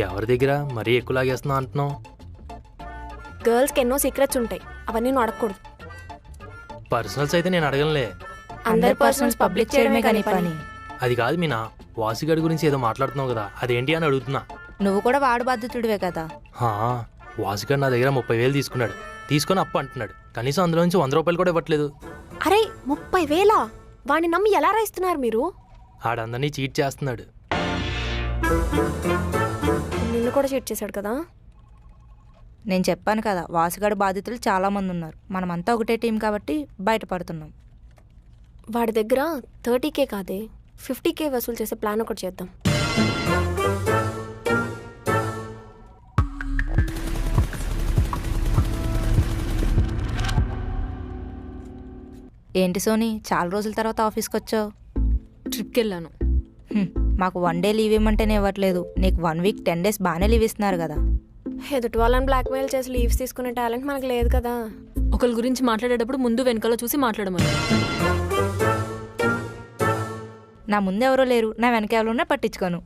ఎవరి దగ్గర మరీ ఎక్కువ లాగేస్తున్నావు అంటున్నావు? గర్ల్స్కి ఎన్నో సీక్రెట్స్ ఉంటాయి, అవన్నీ నువ్వు అడగకూడదు. పర్సనల్స్ అయితే నేను అడగనులే. అందరి పర్సనల్స్ పబ్లిక్ చేయడమే కానీ పని. అది కాదు మీనా, వాసుగాడి గురించి ఏదో మాట్లాడుతున్నావు కదా, అదేంటి అని అడుగుతున్నా. నువ్వు కూడా వాడు బాధ్యతుడివే కదా. వాసుగాడు నా దగ్గర 30,000 తీసుకున్నాడు, తీసుకొని అప్పు అంటున్నాడు. కనీసం అందులో నుంచి 100 రూపాయలు కూడా ఇవ్వట్లేదు. అరే 30,000 వాడిని నమ్మి ఎలా రాయిస్తున్నారు మీరు? ఆడందరినీ చీట్ చేస్తున్నాడు. నిన్ను కూడా చీట్ చేశాడు కదా. నేను చెప్పాను కదా, వాసుగాడి బాధితులు చాలా మంది ఉన్నారు. మనమంతా ఒకటే టీం కాబట్టి బయటపడుతున్నాం. వాడి దగ్గర 30K కాదే 50K వసూలు చేసే ప్లాన్ ఒకటి చేద్దాం. ఏంటి సోనీ, చాలా రోజుల తర్వాత ఆఫీస్కి వచ్చావు? ట్రిప్కి వెళ్ళాను. మాకు 1 డే లీవ్ ఇవ్వమంటేనే ఇవ్వట్లేదు. నీకు 1 వీక్ 10 days బాగానే లీవ్ ఇస్తున్నారు కదా. ఎదుటి వాళ్ళని బ్లాక్మెయిల్ చేసి లీవ్స్ తీసుకునే టాలెంట్ మనకు లేదు కదా. ఒకరి గురించి మాట్లాడేటప్పుడు ముందు వెనకాల చూసి మాట్లాడమని. నా ముందు ఎవరో లేరు, నా వెనక ఎవరున్నా పట్టించుకోను.